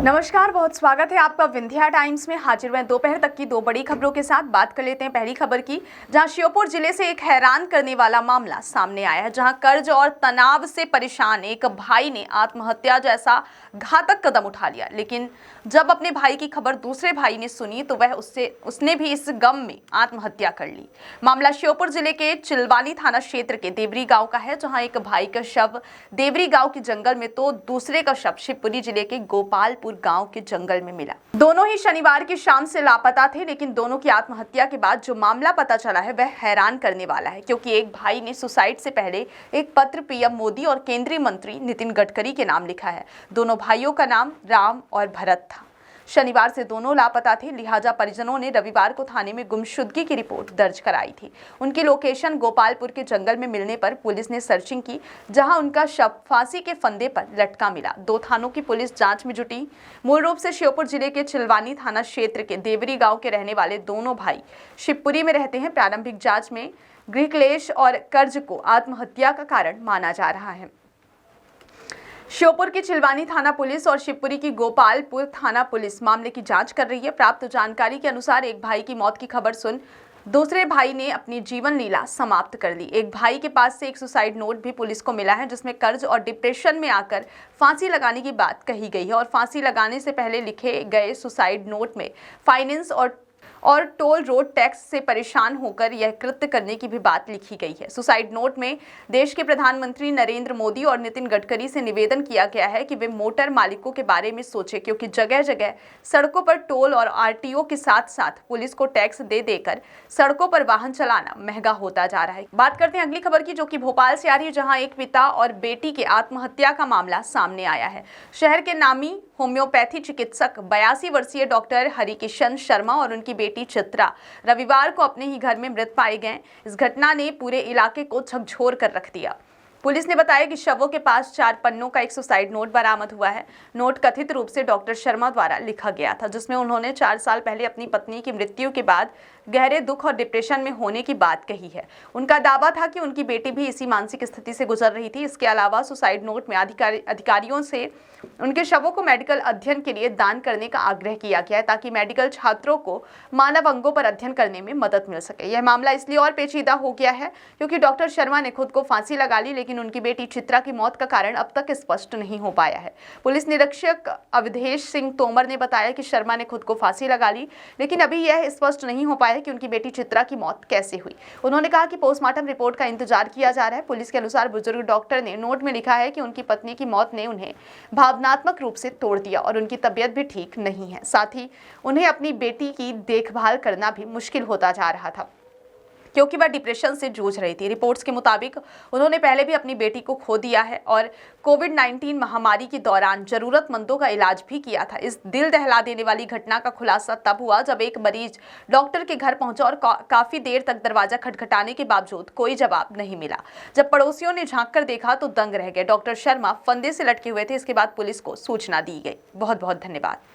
नमस्कार, बहुत स्वागत है आपका विंध्या टाइम्स में। हाजिर हुए दोपहर तक की दो बड़ी खबरों के साथ। बात कर लेते हैं पहली खबर की, जहां श्योपुर जिले से एक हैरान करने वाला मामला सामने आया है, जहां कर्ज और तनाव से परेशान एक भाई ने आत्महत्या जैसा घातक कदम उठा लिया। लेकिन जब अपने भाई की खबर दूसरे भाई ने सुनी तो उसने भी इस गम में आत्महत्या कर ली। मामला श्योपुर जिले के चिलवानी थाना क्षेत्र के देवरी गाँव का है, जहाँ एक भाई का शव देवरी गाँव के जंगल में तो दूसरे का शव शिवपुरी जिले के गोपालपुर गांव के जंगल में मिला। दोनों ही शनिवार की शाम से लापता थे, लेकिन दोनों की आत्महत्या के बाद जो मामला पता चला है वह हैरान करने वाला है, क्योंकि एक भाई ने सुसाइड से पहले एक पत्र पीएम मोदी और केंद्रीय मंत्री नितिन गडकरी के नाम लिखा है। दोनों भाइयों का नाम राम और भरत था। शनिवार से दोनों लापता थे, लिहाजा परिजनों ने रविवार को थाने में गुमशुदगी की रिपोर्ट दर्ज कराई थी। उनकी लोकेशन गोपालपुर के जंगल में मिलने पर पुलिस ने सर्चिंग की, जहां उनका शव फांसी के फंदे पर लटका मिला। दो थानों की पुलिस जांच में जुटी। मूल रूप से श्योपुर जिले के चिलवानी थाना क्षेत्र के देवरी गांव के रहने वाले दोनों भाई शिवपुरी में रहते हैं। प्रारंभिक जांच में गृह क्लेश और कर्ज को आत्महत्या का कारण माना जा रहा है। श्योपुर की चिलवानी थाना पुलिस और शिवपुरी की गोपालपुर थाना पुलिस मामले की जांच कर रही है। प्राप्त जानकारी के अनुसार एक भाई की मौत की खबर सुन दूसरे भाई ने अपनी जीवन लीला समाप्त कर दी। एक भाई के पास से एक सुसाइड नोट भी पुलिस को मिला है, जिसमें कर्ज और डिप्रेशन में आकर फांसी लगाने की बात कही गई है और फांसी लगाने से पहले लिखे गए सुसाइड नोट में फाइनेंस और टोल रोड टैक्स से परेशान होकर यह कृत्य करने की भी बात लिखी गई है। सुसाइड नोट में देश के प्रधानमंत्री नरेंद्र मोदी और नितिन गडकरी से निवेदन किया गया है कि वे मोटर मालिकों के बारे में सोचें, क्योंकि जगह जगह सड़कों पर टोल और आरटीओ के साथ साथ पुलिस को टैक्स दे देकर सड़कों पर वाहन चलाना महंगा होता जा रहा है। बात करते हैं अगली खबर की, जो कि भोपाल से आ रही है, जहां एक पिता और बेटी के आत्महत्या का मामला सामने आया है। शहर के नामी होम्योपैथी चिकित्सक 82 वर्षीय डॉक्टर हरिकिशन शर्मा और उनकी बेटी चित्रा रविवार को अपने ही घर में मृत पाए गए। इस घटना ने पूरे इलाके को झकझोर कर रख दिया। पुलिस ने बताया कि शवों के पास 4 पन्नों का एक सुसाइड नोट बरामद हुआ है। नोट कथित रूप से डॉक्टर शर्मा द्वारा लिखा गया था, जिसमें उन्होंने 4 साल पहले अपनी पत्नी की मृत्यु के बाद गहरे दुख और डिप्रेशन में होने की बात कही है। उनका दावा था कि उनकी बेटी भी इसी मानसिक स्थिति से गुजर रही थी। इसके अलावा सुसाइड नोट में अधिकारियों से उनके शवों को मेडिकल अध्ययन के लिए दान करने का आग्रह किया गया है, ताकि मेडिकल छात्रों को मानव अंगों पर अध्ययन करने में मदद मिल सके। यह मामला इसलिए और पेचीदा हो गया है क्योंकि डॉक्टर शर्मा ने खुद को फांसी लगा ली, लेकिन उनकी बेटी चित्रा की मौत का कारण अब तक स्पष्ट नहीं हो पाया है। पुलिस निरीक्षक अवधेश सिंह तोमर ने बताया कि शर्मा ने खुद को फांसी लगा ली, लेकिन अभी यह स्पष्ट नहीं हो पाया कि उनकी बेटी चित्रा की मौत कैसे हुई। उन्होंने कहा कि पोस्टमार्टम रिपोर्ट का इंतजार किया जा रहा है। पुलिस के अनुसार बुजुर्ग डॉक्टर ने नोट में लिखा है कि उनकी पत्नी की मौत ने उन्हें भावनात्मक रूप से तोड़ दिया और उनकी तबीयत भी ठीक नहीं है। साथ ही उन्हें अपनी बेटी की देखभाल करना भी मुश्किल होता जा रहा था, क्योंकि वह डिप्रेशन से जूझ रही थी। रिपोर्ट्स के मुताबिक उन्होंने पहले भी अपनी बेटी को खो दिया है और कोविड-19 महामारी के दौरान जरूरतमंदों का इलाज भी किया था। इस दिल दहला देने वाली घटना का खुलासा तब हुआ जब एक मरीज डॉक्टर के घर पहुंचा और काफी देर तक दरवाजा खटखटाने के बावजूद कोई जवाब नहीं मिला। जब पड़ोसियों ने झांक कर देखा तो दंग रह गए। डॉक्टर शर्मा फंदे से लटके हुए थे। इसके बाद पुलिस को सूचना दी गई। बहुत बहुत धन्यवाद।